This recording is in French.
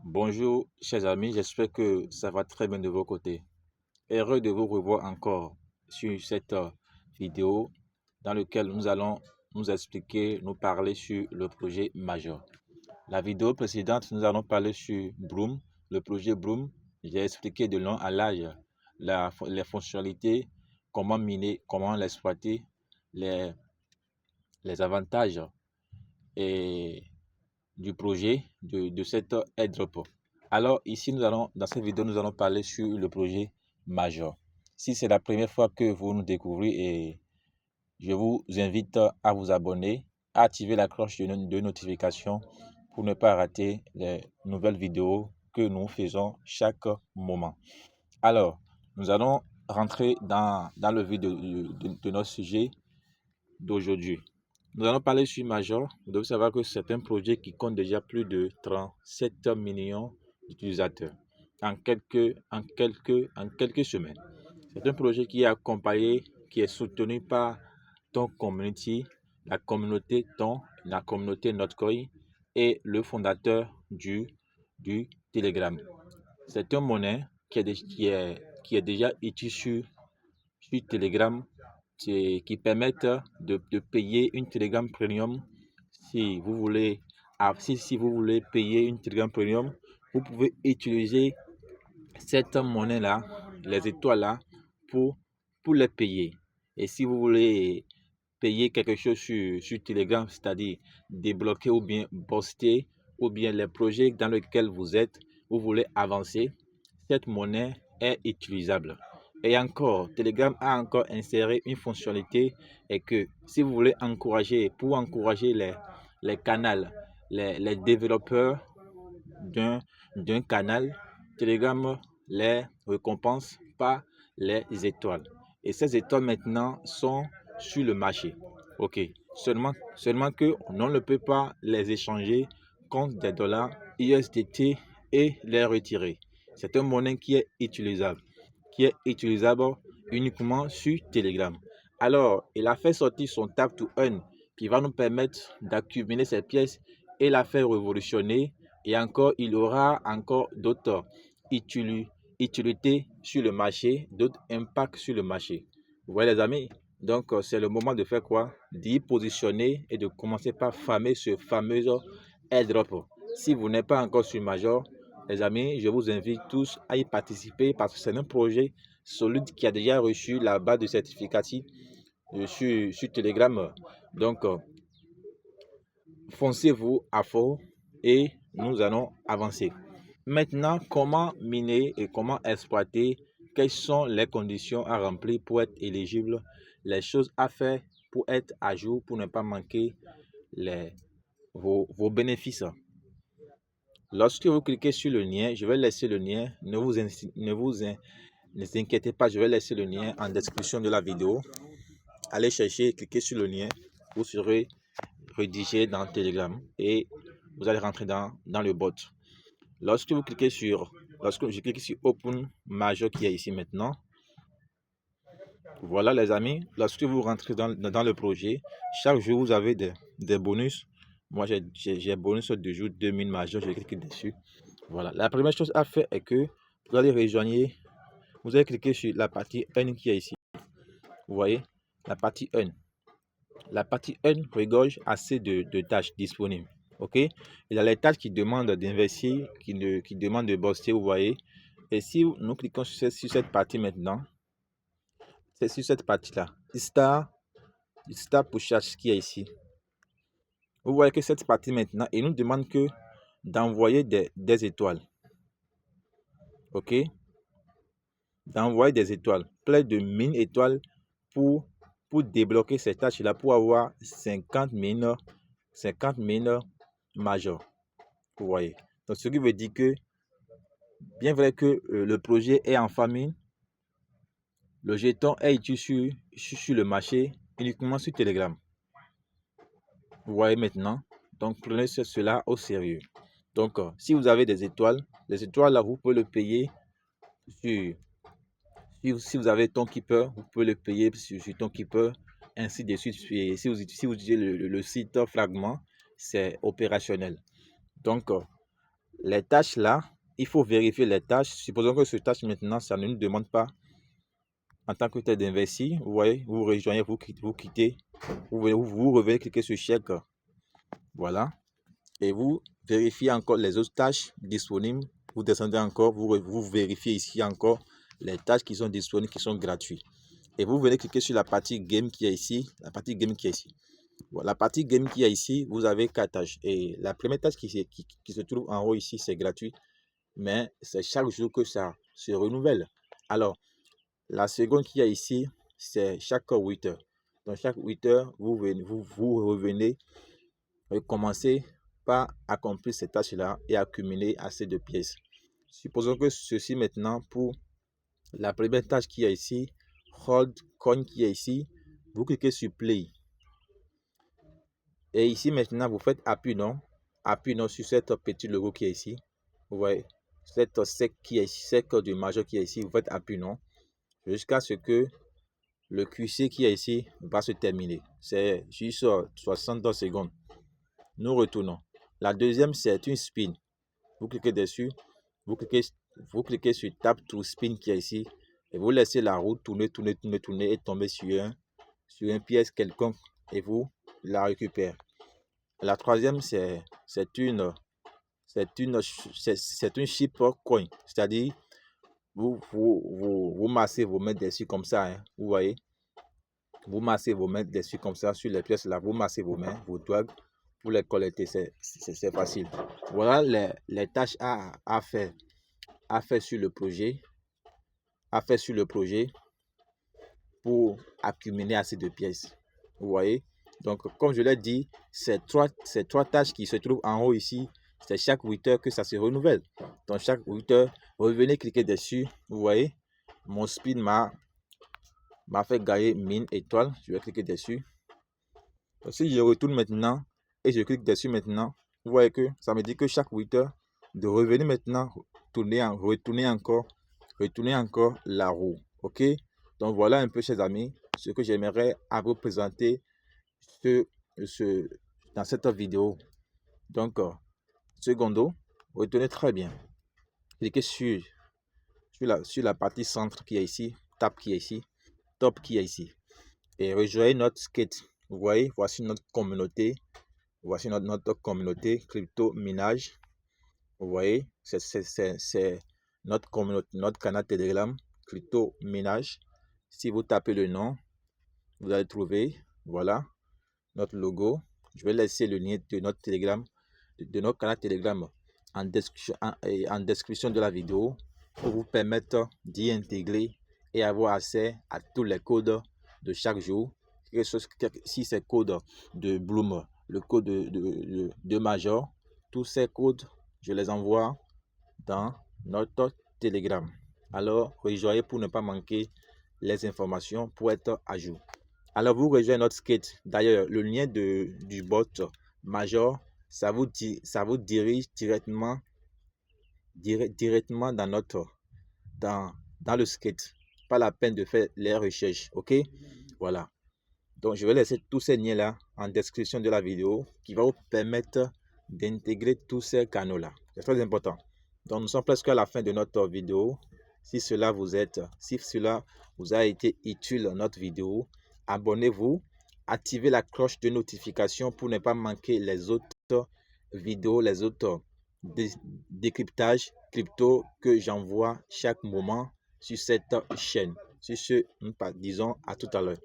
Bonjour, chers amis, j'espère que ça va très bien de vos côtés. Heureux de vous revoir encore sur cette vidéo dans laquelle nous allons nous expliquer, nous parler sur le projet majeur. La vidéo précédente, nous allons parler sur Bloom, le projet Bloom. J'ai expliqué de long à large les fonctionnalités, comment miner, comment l'exploiter, les, les avantages et du projet de cette airdrop. Alors ici, dans cette vidéo, nous allons parler sur le projet majeur. Si c'est la première fois que vous nous découvrez, et je vous invite à vous abonner, à activer la cloche de notification pour ne pas rater les nouvelles vidéos que nous faisons chaque moment. Alors, nous allons rentrer dans le vif de notre sujet d'aujourd'hui. Nous allons parler sur Major. Vous devez savoir que c'est un projet qui compte déjà plus de 37 millions d'utilisateurs en quelques semaines. C'est un projet qui est accompagné, qui est soutenu par Ton Community, la communauté Ton, la communauté Notcoin et le fondateur du Telegram. C'est une monnaie qui est déjà utile sur Telegram qui permettent de payer une Telegram Premium. Si vous voulez, si vous voulez payer une Telegram Premium, vous pouvez utiliser cette monnaie-là, les étoiles-là, pour, pour les payer. Et si vous voulez payer quelque chose sur Telegram, c'est-à-dire débloquer ou bien poster, ou bien les projets dans lesquels vous voulez avancer, cette monnaie est utilisable. Et encore, Telegram a encore inséré une fonctionnalité et que si vous voulez pour encourager les canaux, les développeurs d'un canal, Telegram les récompense par les étoiles. Et ces étoiles maintenant sont sur le marché. Ok. Seulement que on ne peut pas les échanger contre des dollars USDT et les retirer. C'est une monnaie qui est utilisable uniquement sur Telegram. Alors, il a fait sortir son Tap to Earn qui va nous permettre d'accumuler ces pièces et la faire révolutionner. Et encore, il aura encore d'autres utilités sur le marché, d'autres impacts sur le marché. Vous voyez les amis? Donc, c'est le moment de faire quoi? D'y positionner et de commencer par farmer ce fameux airdrop. Si vous n'êtes pas encore sur Major, les amis, je vous invite tous à y participer parce que c'est un projet solide qui a déjà reçu la base de certificatif sur Telegram. Donc, foncez-vous à fond et nous allons avancer. Maintenant, comment miner et comment exploiter? Quelles sont les conditions à remplir pour être éligible? Les choses à faire pour être à jour, pour ne pas manquer vos bénéfices. Lorsque vous cliquez sur le lien, je vais laisser le lien. Ne vous inquiétez pas, je vais laisser le lien en description de la vidéo. Allez chercher, cliquez sur le lien. Vous serez redirigé dans Telegram et vous allez rentrer dans le bot. Lorsque je clique sur Open Major qui est ici maintenant, voilà les amis, lorsque vous rentrez dans le projet, chaque jour vous avez des bonus. Moi j'ai bonus de jour 2000 Major, je vais cliquer dessus. Voilà, la première chose à faire est que vous allez vous allez cliquer sur la partie 1 qui est ici. Vous voyez, la partie 1. La partie 1 regorge assez de tâches disponibles. OK? Il y a les tâches qui demandent d'investir, qui demandent de bosser, vous voyez. Et si nous cliquons sur cette partie maintenant, c'est sur cette partie-là, Start Push qui est ici. Vous voyez que cette partie maintenant, il nous demande que d'envoyer des étoiles. OK? D'envoyer des étoiles. Plein de 1000 étoiles pour débloquer ces tâches-là, pour avoir 50 000 majors. Vous voyez. Donc, ce qui veut dire que, bien vrai que le projet est en famille, le jeton est utilisé sur le marché uniquement sur Telegram. Vous voyez maintenant. Donc, prenez cela au sérieux. Donc, si vous avez des étoiles, les étoiles là, vous pouvez le payer sur. Si vous avez ton keeper, vous pouvez le payer sur ton keeper, ainsi de suite. Si vous utilisez le site Fragment, c'est opérationnel. Donc, les tâches là, il faut vérifier les tâches. Supposons que ce tâche maintenant, ça ne nous demande pas en tant que tel d'investir. Vous voyez, vous rejoignez, vous quittez, vous revenez cliquer sur chèque. Voilà. Et vous vérifiez encore les autres tâches disponibles. Vous descendez encore, vous vérifiez ici encore les tâches qui sont disponibles, qui sont gratuites. Et vous venez cliquer sur la partie game qui est ici. La partie game qui est ici. Voilà, la partie game qui est ici, vous avez 4 tâches. Et la première tâche qui se trouve en haut ici, c'est gratuit. Mais c'est chaque jour que ça se renouvelle. Alors, la seconde qui est ici, c'est chaque 8 heures. Donc, chaque 8 heures, vous revenez et commencez par accomplir ces tâches-là et accumuler assez de pièces. Supposons que ceci maintenant, pour la première tâche qui est ici, Hold Coin qui est ici, vous cliquez sur Play. Et ici maintenant, vous faites appui non sur cette petit logo qui est ici. Vous voyez, cette sec qui est ici, sec du majeur qui est ici, vous faites appui non jusqu'à ce que le QC qui est ici va se terminer. C'est juste 60 secondes. Nous retournons. La deuxième, c'est une spin. Vous cliquez dessus, vous cliquez sur Tap to Spin qui est ici et vous laissez la roue tourner et tomber sur une pièce quelconque et vous la récupérez. La troisième, c'est une chip coin, c'est-à-dire vous massez vos mains dessus comme ça, hein, vous voyez, vous massez vos mains dessus comme ça sur les pièces là, vous massez vos mains, vos doigts pour les collecter, c'est facile. Voilà les tâches à faire sur le projet, pour accumuler assez de pièces. Vous voyez, donc comme je l'ai dit, ces trois tâches qui se trouvent en haut ici, c'est chaque 8 heures que ça se renouvelle. Donc chaque 8 heures, revenez cliquer dessus. Vous voyez, mon spin m'a fait gagner 1000 étoiles. Je vais cliquer dessus. Donc, si je retourne maintenant et je clique dessus maintenant, vous voyez que ça me dit que chaque 8 heures, de revenir maintenant, retourner encore la roue. Ok, donc voilà un peu, chers amis, ce que j'aimerais à vous présenter dans cette vidéo. Donc, secondo, retenez très bien. Cliquez sur la partie centre qui est ici, tap qui est ici, top qui est ici. Et rejoignez notre skate. Vous voyez, voici notre communauté. Voici notre communauté crypto minage. Vous voyez, c'est notre communauté, notre canal Telegram crypto minage. Si vous tapez le nom, vous allez trouver, voilà, notre logo. Je vais laisser le lien de notre Telegram, de notre canal Telegram en description de la vidéo pour vous permettre d'y intégrer et avoir accès à tous les codes de chaque jour. Si c'est code de Bloom, le code de Major, tous ces codes, je les envoie dans notre Telegram. Alors, rejoignez pour ne pas manquer les informations pour être à jour. Alors, vous rejoignez notre skate. D'ailleurs, le lien du bot Major, ça vous dirige directement dans le skate. Pas la peine de faire les recherches. Ok? Voilà. Donc, je vais laisser tous ces liens-là en description de la vidéo qui va vous permettre d'intégrer tous ces canaux-là. C'est très important. Donc, nous sommes presque à la fin de notre vidéo. Si cela vous a été utile dans notre vidéo, abonnez-vous, activez la cloche de notification pour ne pas manquer les autres vidéos, les autres décryptages crypto que j'envoie chaque moment sur cette chaîne. Sur ce, disons à tout à l'heure.